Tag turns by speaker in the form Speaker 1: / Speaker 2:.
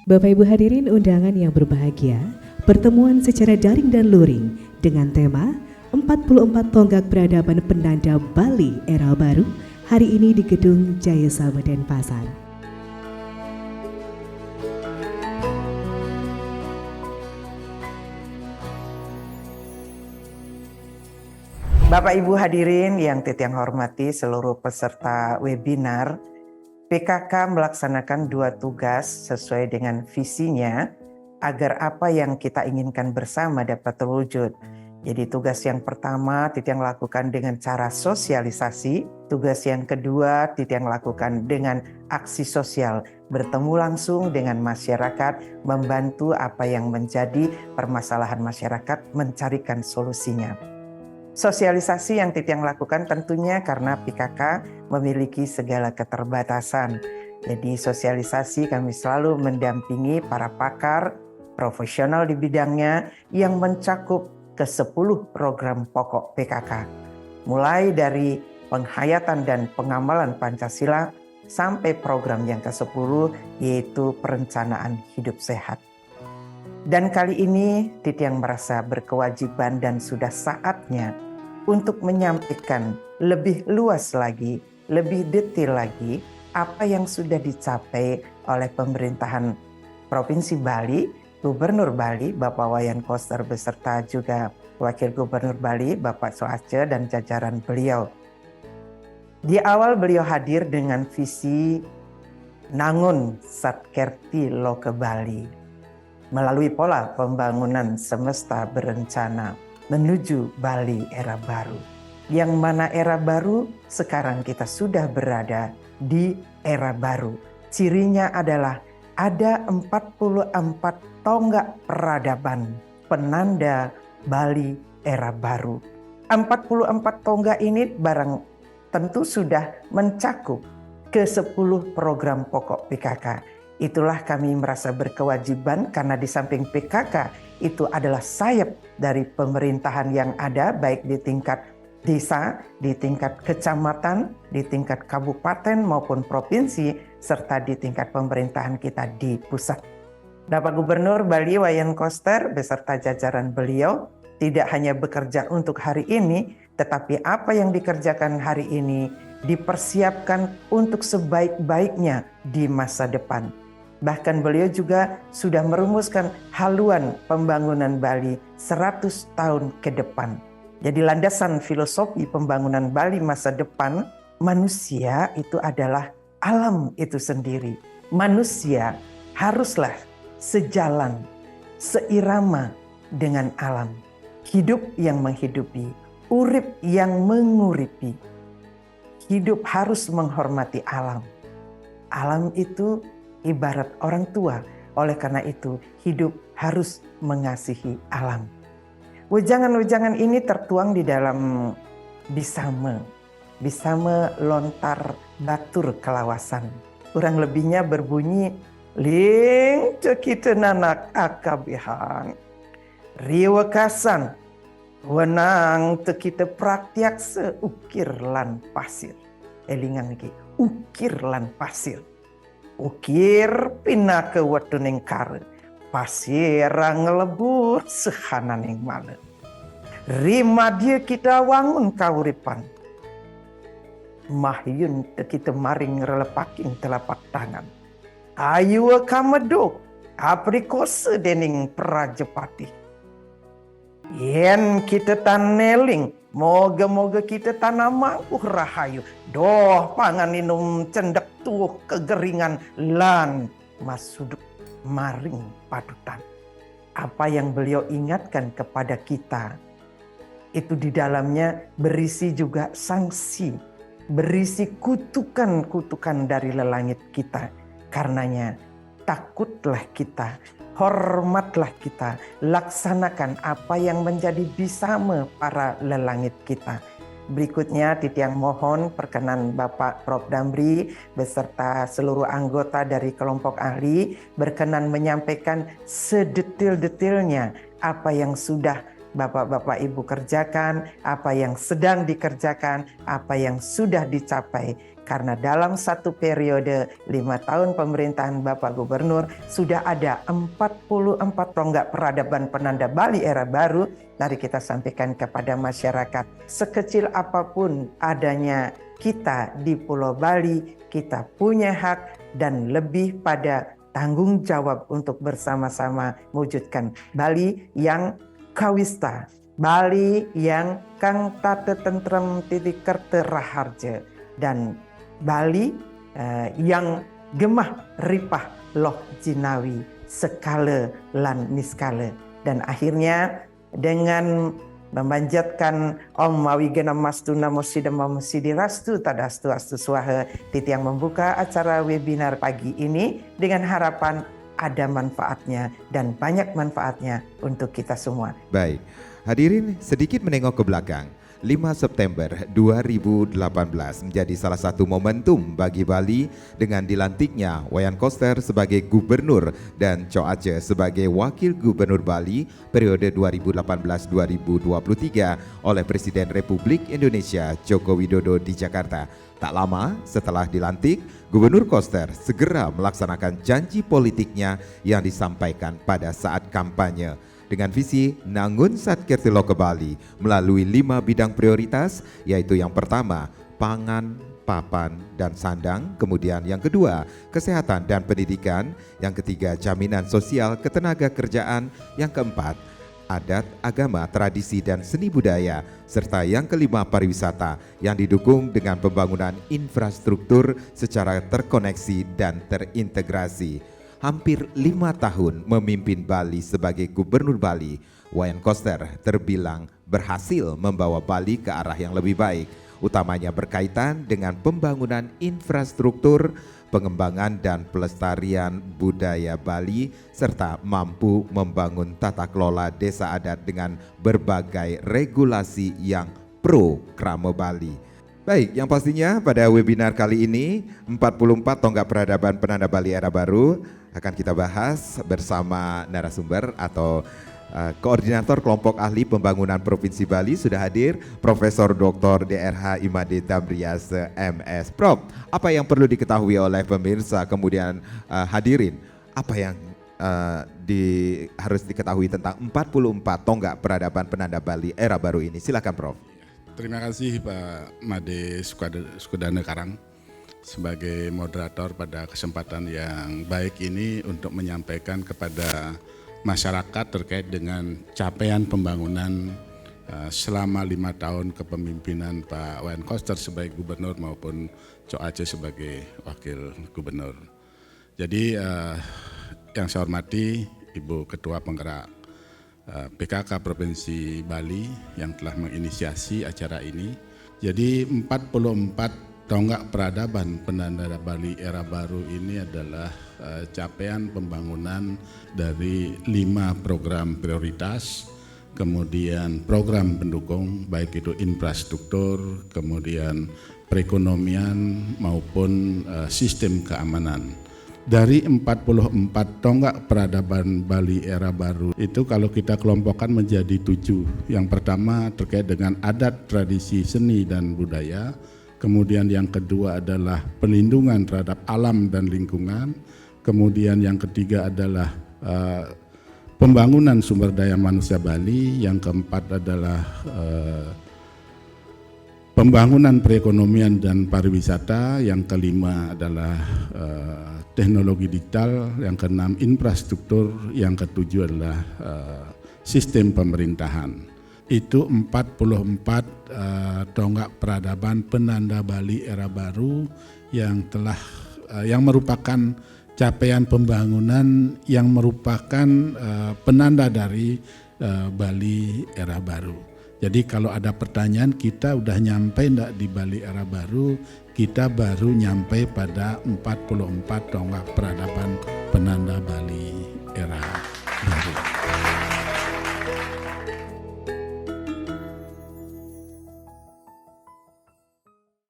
Speaker 1: Bapak Ibu hadirin undangan yang berbahagia, pertemuan secara daring dan luring dengan tema 44 Tonggak Peradaban Penanda Bali Era Baru hari ini di Gedung Jaya Sama Denpasar.
Speaker 2: Bapak Ibu hadirin yang Titiang hormati seluruh peserta webinar, PKK melaksanakan 2 tugas sesuai dengan visinya agar apa yang kita inginkan bersama dapat terwujud. Jadi tugas yang pertama Titiang lakukan dengan cara sosialisasi, tugas yang kedua Titiang lakukan dengan aksi sosial, bertemu langsung dengan masyarakat, membantu apa yang menjadi permasalahan masyarakat, mencarikan solusinya. Sosialisasi yang Titiang lakukan tentunya karena PKK memiliki segala keterbatasan. Jadi sosialisasi kami selalu mendampingi para pakar, profesional di bidangnya yang mencakup ke-10 program pokok PKK. Mulai dari penghayatan dan pengamalan Pancasila sampai program yang ke-10 yaitu perencanaan hidup sehat. Dan kali ini Titiang merasa berkewajiban dan sudah saatnya untuk menyampaikan lebih luas lagi, lebih detail lagi apa yang sudah dicapai oleh pemerintahan Provinsi Bali, Gubernur Bali, Bapak Wayan Koster beserta juga Wakil Gubernur Bali, Bapak Soace dan jajaran beliau. Di awal beliau hadir dengan visi Nangun Satkerti Loke Bali. Melalui pola pembangunan semesta berencana menuju Bali era baru. Yang mana era baru sekarang kita sudah berada di era baru. Cirinya adalah ada 44 tonggak peradaban penanda Bali era baru. 44 tonggak ini barang tentu sudah mencakup ke-10 program pokok PKK. Itulah kami merasa berkewajiban karena di samping PKK itu adalah sayap dari pemerintahan yang ada baik di tingkat desa, di tingkat kecamatan, di tingkat kabupaten maupun provinsi, serta di tingkat pemerintahan kita di pusat. Bapak Gubernur Bali Wayan Koster beserta jajaran beliau tidak hanya bekerja untuk hari ini, tetapi apa yang dikerjakan hari ini dipersiapkan untuk sebaik-baiknya di masa depan. Bahkan beliau juga sudah merumuskan haluan pembangunan Bali 100 tahun ke depan. Jadi landasan filosofi pembangunan Bali masa depan, manusia itu adalah alam itu sendiri. Manusia haruslah sejalan, seirama dengan alam. Hidup yang menghidupi, urip yang menguripi. Hidup harus menghormati alam. Alam itu ibarat orang tua, oleh karena itu hidup harus mengasihi alam. Wejangan-wejangan ini tertuang di dalam Bisame lontar batur kelawasan. Kurang lebihnya berbunyi, ling cekite nanak akabihan, riwekasan, wenang tekite praktiak seukir lan pasir. Elingan lagi, ukir lan pasir. Ukir pina ke wetuning kare, pasir ngelebur sehananing male. Rima dia kita wangun kauripan, mahyun kita maring relepaking telapak tangan. Ayu kameduk aprikose dening prajepati. Yen kita taneling, moga-moga kita tanam rahayu. Doh pangan inum cendek tuh kegeringan lan masuduk maring padutan. Apa yang beliau ingatkan kepada kita itu di dalamnya berisi juga sanksi, berisi kutukan-kutukan dari lelangit kita. Karenanya takutlah kita, hormatlah kita, laksanakan apa yang menjadi bisame para lelangit kita. Berikutnya Titiang mohon perkenan Bapak Prof. Damri beserta seluruh anggota dari kelompok ahli berkenan menyampaikan sedetil-detilnya apa yang sudah Bapak-bapak Ibu kerjakan, apa yang sedang dikerjakan, apa yang sudah dicapai. Karena dalam satu periode 5 tahun pemerintahan Bapak Gubernur sudah ada 44 tonggak peradaban penanda Bali era baru. Mari kita sampaikan kepada masyarakat, sekecil apapun adanya kita di Pulau Bali, kita punya hak dan lebih pada tanggung jawab untuk bersama-sama mewujudkan Bali yang kawista, Bali yang kang tate tentrem titik kerte raharja, dan Bali yang gemah ripah loh jinawi sekale lan niskale. Dan akhirnya dengan memanjatkan Om Mawigena Mastu Namo Sidama Masidi Rastu Tadastu Astu Swaha, Titiang membuka acara webinar pagi ini dengan harapan ada manfaatnya dan banyak manfaatnya untuk kita semua.
Speaker 3: Baik, hadirin sedikit menengok ke belakang. 5 September 2018 menjadi salah satu momentum bagi Bali dengan dilantiknya Wayan Koster sebagai Gubernur dan Cho Aceh sebagai Wakil Gubernur Bali periode 2018-2023 oleh Presiden Republik Indonesia Joko Widodo di Jakarta. Tak lama setelah dilantik, Gubernur Koster segera melaksanakan janji politiknya yang disampaikan pada saat kampanye. Dengan visi Nangun Satkirtilo ke Bali melalui 5 bidang prioritas, yaitu yang pertama, pangan, papan, dan sandang. Kemudian yang kedua, kesehatan dan pendidikan. Yang ketiga, jaminan sosial ketenaga kerjaan. Yang keempat, adat, agama, tradisi, dan seni budaya. Serta yang kelima, pariwisata yang didukung dengan pembangunan infrastruktur secara terkoneksi dan terintegrasi. Hampir 5 tahun memimpin Bali sebagai Gubernur Bali, Wayan Koster terbilang berhasil membawa Bali ke arah yang lebih baik, utamanya berkaitan dengan pembangunan infrastruktur, pengembangan dan pelestarian budaya Bali, serta mampu membangun tata kelola desa adat dengan berbagai regulasi yang pro Krama Bali. Baik, yang pastinya pada webinar kali ini 44 tonggak peradaban penanda Bali era baru akan kita bahas bersama narasumber atau Koordinator Kelompok Ahli Pembangunan Provinsi Bali sudah hadir, Profesor Dr. DRH Imade Tamriase MS. Prof, apa yang perlu diketahui oleh pemirsa kemudian hadirin? Apa yang harus diketahui tentang 44 tonggak peradaban penanda Bali era baru ini? Silakan Prof.
Speaker 4: Terima kasih Pak Made Sukadana Karang sebagai moderator pada kesempatan yang baik ini untuk menyampaikan kepada masyarakat terkait dengan capaian pembangunan selama 5 tahun kepemimpinan Pak Wayan Koster sebagai Gubernur maupun Cho Aceh sebagai Wakil Gubernur. Jadi yang saya hormati Ibu Ketua Penggerak PKK Provinsi Bali yang telah menginisiasi acara ini. Jadi 44 tonggak peradaban penanda Bali era baru ini adalah capaian pembangunan dari 5 program prioritas, kemudian program pendukung baik itu infrastruktur, kemudian perekonomian maupun sistem keamanan. Dari 44 tonggak peradaban Bali era baru itu kalau kita kelompokkan menjadi 7. Yang pertama terkait dengan adat, tradisi, seni, dan budaya. Kemudian yang kedua adalah perlindungan terhadap alam dan lingkungan. Kemudian yang ketiga adalah pembangunan sumber daya manusia Bali. Yang keempat adalah pembangunan perekonomian dan pariwisata. Yang kelima adalah teknologi digital, yang keenam infrastruktur, yang ketujuh adalah sistem pemerintahan. Itu 44 tonggak peradaban penanda Bali era baru yang merupakan capaian pembangunan yang merupakan penanda dari Bali era baru. Jadi kalau ada pertanyaan kita udah nyampe enggak di Bali era baru, kita baru nyampe pada 44 tonggak peradaban penanda Bali era